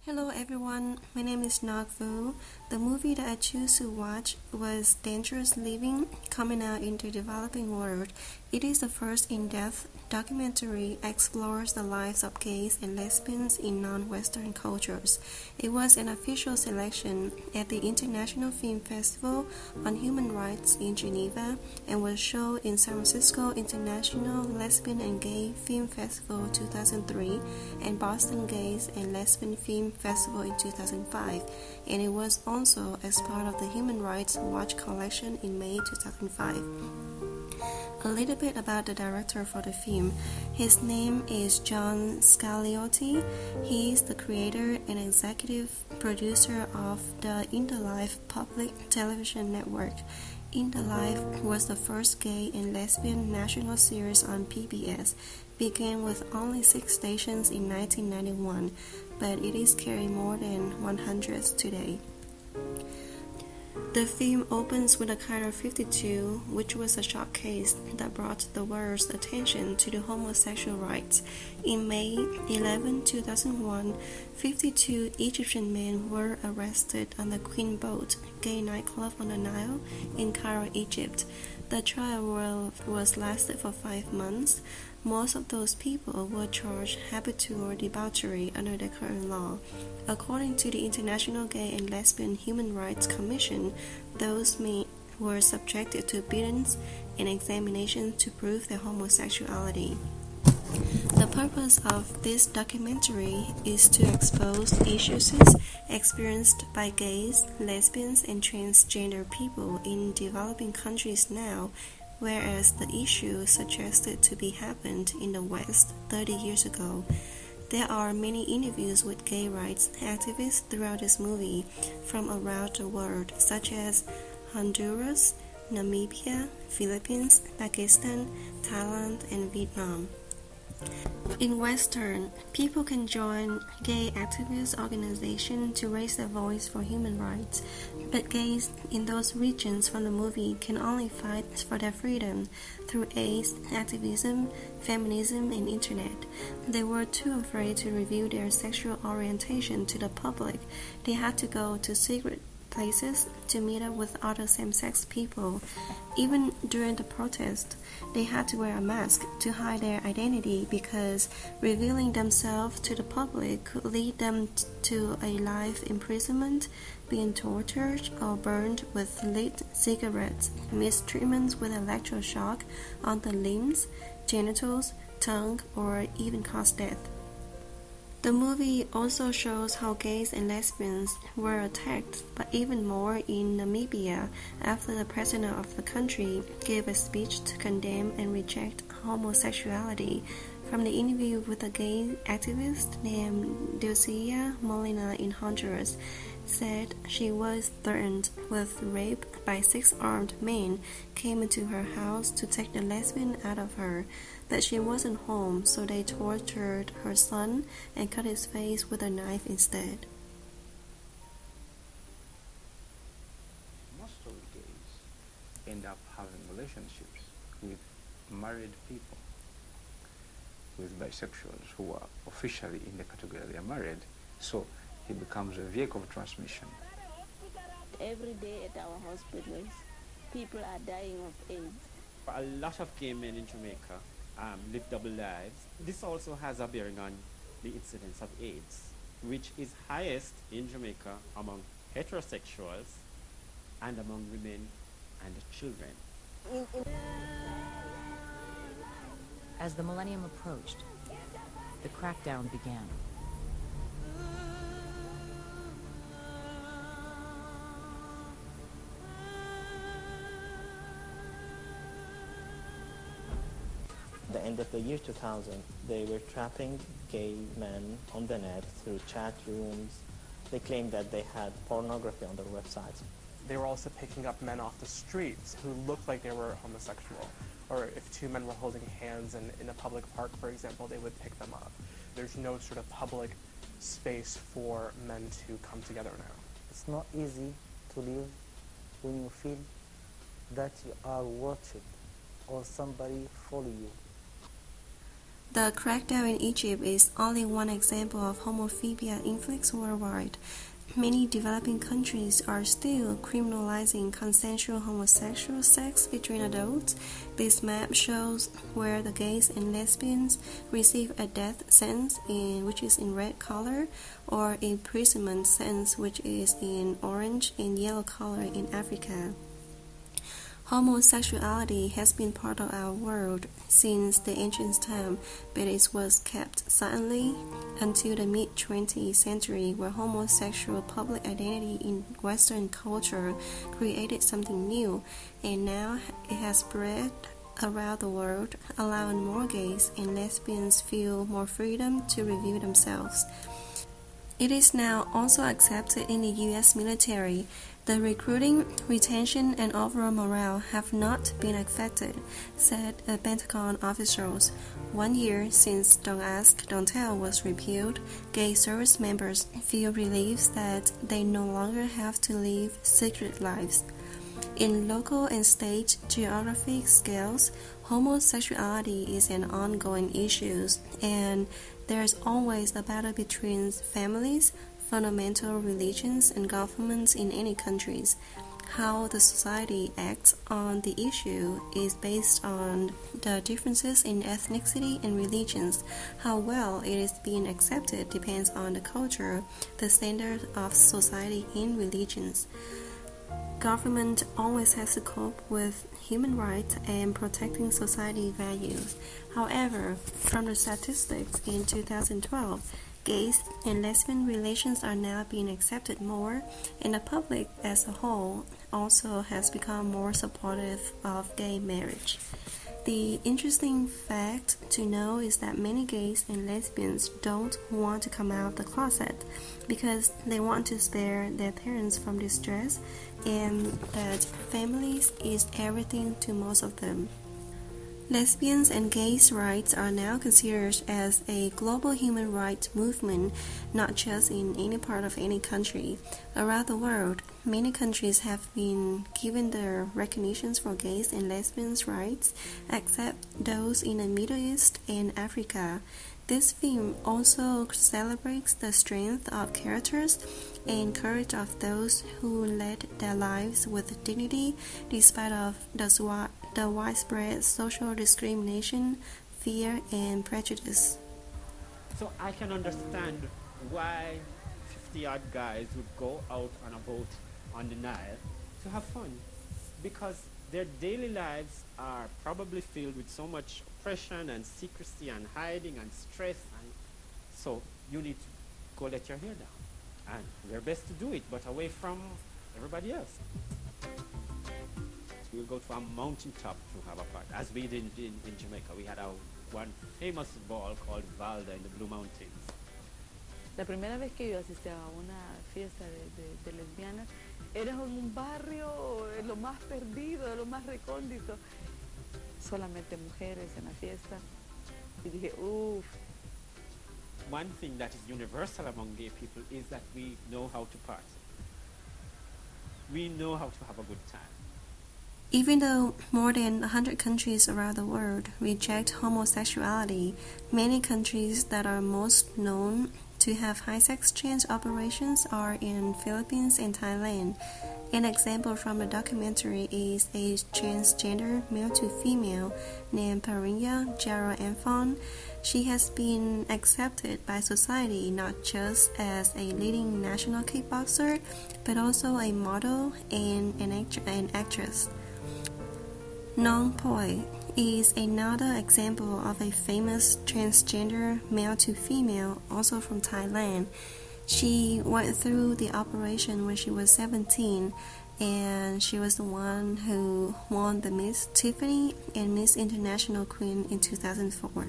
Hello everyone, my name is Ngoc. The movie that I choose to watch was Dangerous Living, coming out in the developing world. It is the first in-depth documentary explores the lives of gays and lesbians in non-Western cultures. It was an official selection at the International Film Festival on Human Rights in Geneva and was shown in San Francisco International Lesbian and Gay Film Festival 2003 and Boston Gays and Lesbian Film Festival in 2005, and it was also as part of the Human Rights Watch collection in May 2005. A little bit about the director for the film. His name is John Scagliotti. He is the creator and executive producer of the In the Life public television network. In the Life was the first gay and lesbian national series on PBS. Began with only 6 stations in 1991, but it is carrying more than 100 today. The film opens with a Cairo 52, which was a showcase that brought the world's attention to the homosexual rights. In May 11, 2001, 52 Egyptian men were arrested on the Queen Boat gay nightclub on the Nile in Cairo, Egypt. The trial was lasted for 5 months. Most of those people were charged habitual debauchery under the current law. According to the International Gay and Lesbian Human Rights Commission, those men were subjected to beatings and examinations to prove their homosexuality. The purpose of this documentary is to expose issues experienced by gays, lesbians, and transgender people in developing countries now, whereas the issue suggested to be happened in the West 30 years ago. There are many interviews with gay rights activists throughout this movie from around the world, such as Honduras, Namibia, Philippines, Pakistan, Thailand, and Vietnam. In Western, people can join gay activist organizations to raise their voice for human rights, but gays in those regions from the movie can only fight for their freedom through AIDS, activism, feminism, and internet. They were too afraid to reveal their sexual orientation to the public. They had to go to secret places to meet up with other same-sex people. Even during the protest, they had to wear a mask to hide their identity because revealing themselves to the public could lead them to a life imprisonment, being tortured or burned with lit cigarettes, mistreatments with electroshock on the limbs, genitals, tongue, or even cause death. The movie also shows how gays and lesbians were attacked, but even more in Namibia after the president of the country gave a speech to condemn and reject homosexuality. From the interview with a gay activist named Dulcia Molina in Honduras, said she was threatened with rape by 6 armed men came into her house to take the lesbian out of her, that she wasn't home, so they tortured her son and cut his face with a knife instead. Most of the gays end up having relationships with married people, with bisexuals who are officially in the category they are married, so it becomes a vehicle of transmission. Every day at our hospitals, people are dying of AIDS. A lot of gay men in Jamaica live double lives. This also has a bearing on the incidence of AIDS, which is highest in Jamaica among heterosexuals and among women and children. As the millennium approached, the crackdown began. At the end of the year 2000, they were trapping gay men on the net through chat rooms. They claimed that they had pornography on their websites. They were also picking up men off the streets who looked like they were homosexual. Or if 2 men were holding hands in a public park, for example, they would pick them up. There's no sort of public space for men to come together now. It's not easy to live when you feel that you are watched or somebody follow you. The crackdown in Egypt is only one example of homophobia inflicts worldwide. Many developing countries are still criminalizing consensual homosexual sex between adults. This map shows where the gays and lesbians receive a death sentence, which is in red color, or imprisonment sentence, which is in orange and yellow color in Africa. Homosexuality has been part of our world since the ancient time, but it was kept silently until the mid-20th century, where homosexual public identity in Western culture created something new, and now it has spread around the world, allowing more gays and lesbians feel more freedom to reveal themselves. It is now also accepted in the U.S. military. The recruiting, retention, and overall morale have not been affected, said Pentagon officials. 1 year since Don't Ask, Don't Tell was repealed, gay service members feel relieved that they no longer have to live secret lives. In local and state geographic scales, homosexuality is an ongoing issue, and there's always a battle between families, fundamental religions, and governments in any countries. How the society acts on the issue is based on the differences in ethnicity and religions. How well it is being accepted depends on the culture, the standard of society and religions. Government always has to cope with human rights and protecting society values. However, from the statistics in 2012, gays and lesbian relations are now being accepted more, and the public as a whole also has become more supportive of gay marriage. The interesting fact to know is that many gays and lesbians don't want to come out of the closet because they want to spare their parents from distress, and that families is everything to most of them. Lesbians and gays' rights are now considered as a global human rights movement, not just in any part of any country. Around the world, many countries have been given the recognitions for gays and lesbians' rights, except those in the Middle East and Africa. This film also celebrates the strength of characters and courage of those who led their lives with dignity despite of the widespread social discrimination, fear, and prejudice. So I can understand why 50-odd guys would go out on a boat on the Nile to have fun, because their daily lives are probably filled with so much oppression and secrecy and hiding and stress, and so you need to go let your hair down, and we're best to do it, but away from everybody else. We'll go to a mountaintop to have a party, as we did in Jamaica. We had our one famous ball called Valda in the Blue Mountains. La primera vez que yo asistí a una fiesta de lesbianas, era en un barrio, en lo más perdido, lo más recóndito. Solamente mujeres en la fiesta. Y dije, uff. One thing that is universal among gay people is that we know how to party. We know how to have a good time. Even though more than 100 countries around the world reject homosexuality, many countries that are most known to have high sex change operations are in Philippines and Thailand. An example from the documentary is a transgender male to female named Parinya Jaro Amphon. She has been accepted by society not just as a leading national kickboxer, but also a model and an actress. Nong Poi is another example of a famous transgender male to female, also from Thailand. She went through the operation when she was 17, and she was the one who won the Miss Tiffany and Miss International Queen in 2004.